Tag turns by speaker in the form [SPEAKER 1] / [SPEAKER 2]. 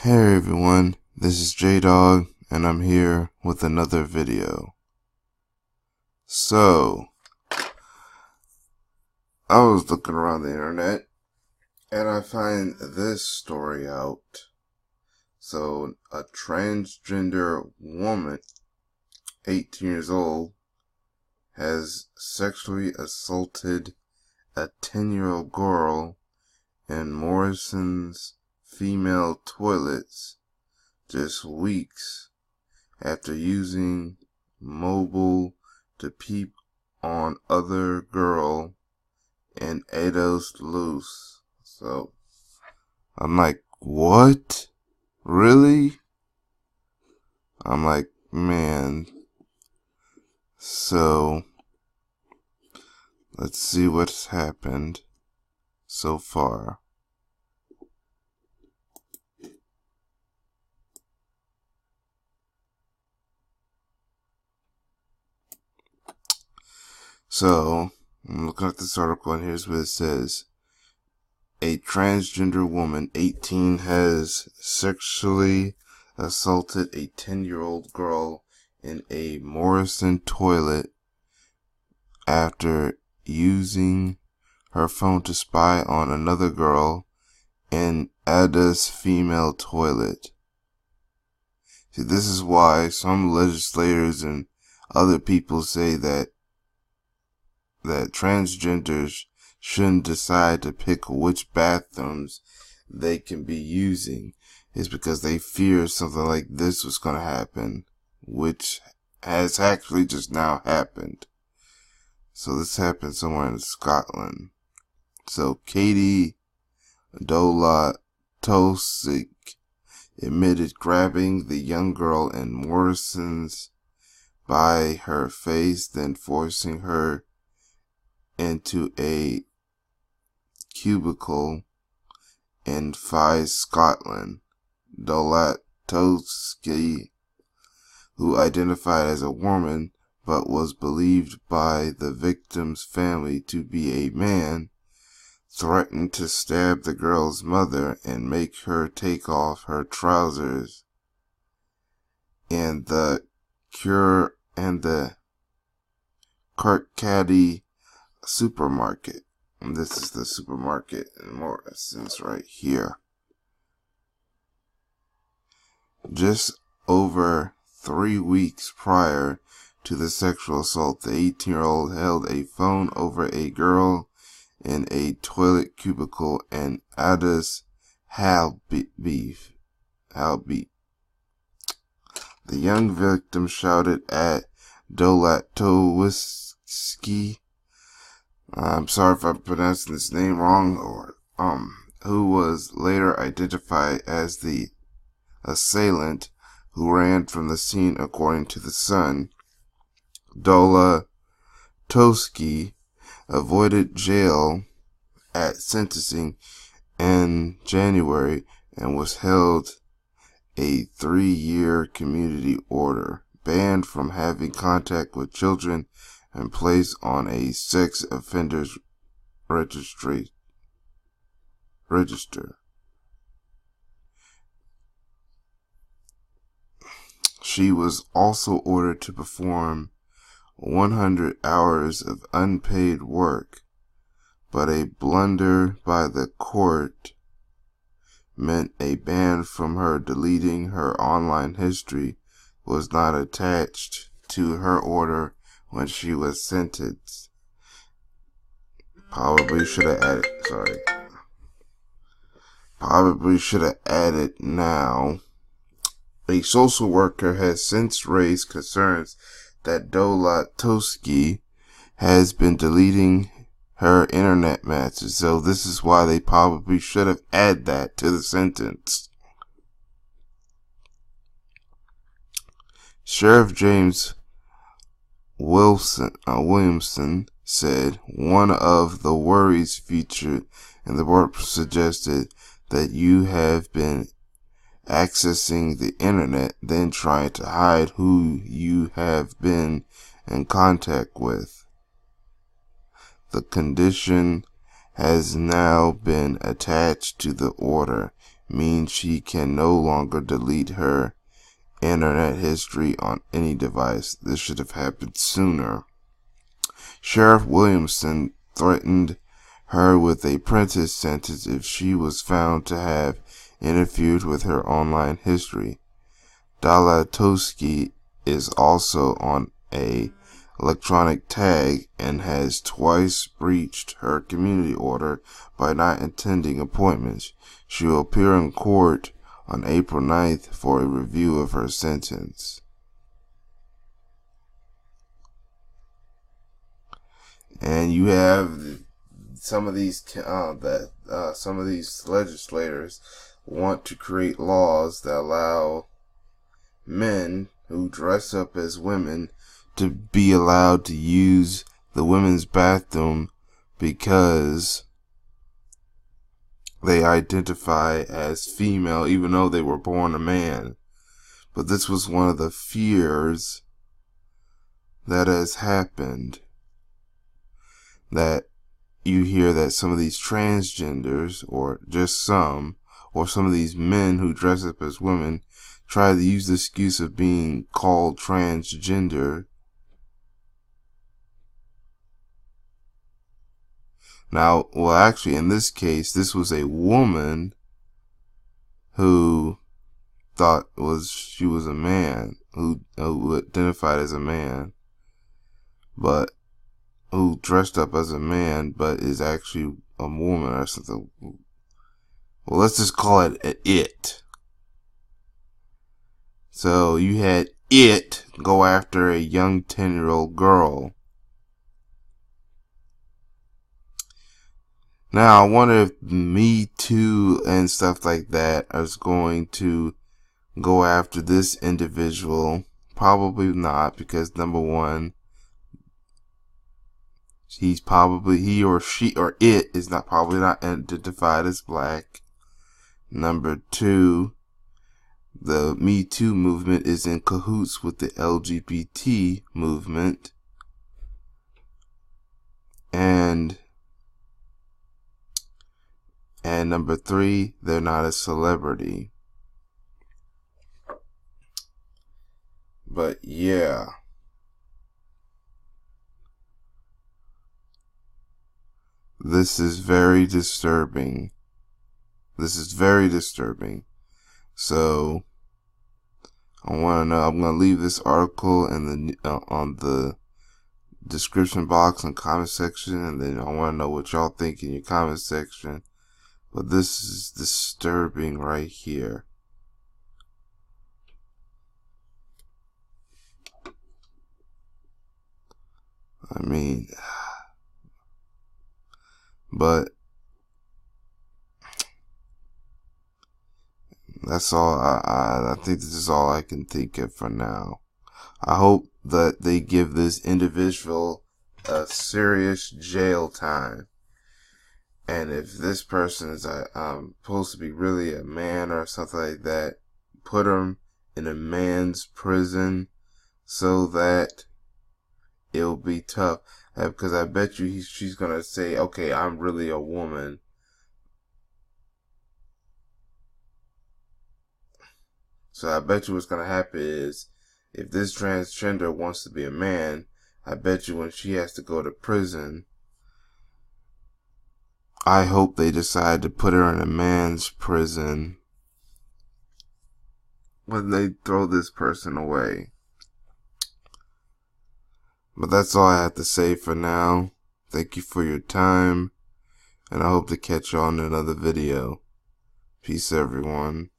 [SPEAKER 1] Hey everyone, this is J-Dog, and I'm here with another video. So, I was looking around the internet, and I find this story out. So, a transgender woman, 18 years old, has sexually assaulted a 10-year-old girl in Morrison's female toilets just weeks after using mobile to peep on other girl in Ados Loose. So I'm like, what? Really? I'm like, man. So let's see what's happened so far. So, I'm looking at this article, and here's what it says. A transgender woman, 18, has sexually assaulted a 10-year-old girl in a Morrison toilet after using her phone to spy on another girl in Ada's female toilet. See, this is why some legislators and other people say that transgenders shouldn't decide to pick which bathrooms they can be using, is because they fear something like this was going to happen, which has actually just now happened. So this happened somewhere in Scotland. So Katie Dola-Tosik admitted grabbing the young girl in Morrison's by her face, then forcing her into a cubicle in Fife, Scotland. Dola-Tosik, who identified as a woman but was believed by the victim's family to be a man, threatened to stab the girl's mother and make her take off her trousers in the Kirkcaldy supermarket. And this is the supermarket in Morrison's right here. Just over 3 weeks prior to the sexual assault, the 18-year-old held a phone over a girl in a toilet cubicle in Ada's Halby. The young victim shouted at Dola-Tosik, I'm sorry if I'm pronouncing this name wrong, or who was later identified as the assailant who ran from the scene, according to The Sun. Dola-Tosik avoided jail at sentencing in January and was held a 3-year community order, banned from having contact with children, and placed on a sex offenders register. She was also ordered to perform 100 hours of unpaid work, but a blunder by the court meant a ban from her deleting her online history was not attached to her order when she was sentenced. Probably should have added now. A social worker has since raised concerns that Dola-Tosik has been deleting her internet matches, so this is why they probably should have added that to the sentence. Sheriff James Williamson said one of the worries featured in the report suggested that you have been accessing the internet, then trying to hide who you have been in contact with. The condition has now been attached to the order, means she can no longer delete her internet history on any device. This should have happened sooner. Sheriff Williamson threatened her with a prison sentence if she was found to have interfered with her online history. Dalatowski is also on a electronic tag and has twice breached her community order by not attending appointments. She will appear in court on April 9th for a review of her sentence. And you have some of these legislators want to create laws that allow men who dress up as women to be allowed to use the women's bathroom because they identify as female even though they were born a man. But this was one of the fears that has happened, that you hear that some of these transgenders, or just some, or some of these men who dress up as women try to use the excuse of being called transgender. Now, well, actually, in this case, this was a woman who thought she was a man, who identified as a man, but who dressed up as a man, but is actually a woman or something. Well, let's just call it it. So you had it go after a young 10-year-old girl. Now, I wonder if Me Too and stuff like that is going to go after this individual. Probably not, because number one, he or she or it is probably not identified as black. Number two, the Me Too movement is in cahoots with the LGBT movement. And number three, they're not a celebrity. But yeah. This is very disturbing. So I want to know. I'm going to leave this article in on the description box and comment section, and then I want to know what y'all think in your comment section. But this is disturbing right here. I mean, but that's all. I think this is all I can think of for now. I hope that they give this individual a serious jail time. And if this person is supposed to be really a man or something like that, put him in a man's prison so that it'll be tough. Because I bet you she's going to say, okay, I'm really a woman. So I bet you what's going to happen is, if this transgender wants to be a man, I bet you when she has to go to prison, I hope they decide to put her in a man's prison when they throw this person away. But that's all I have to say for now. Thank you for your time, and I hope to catch you on another video. Peace, everyone.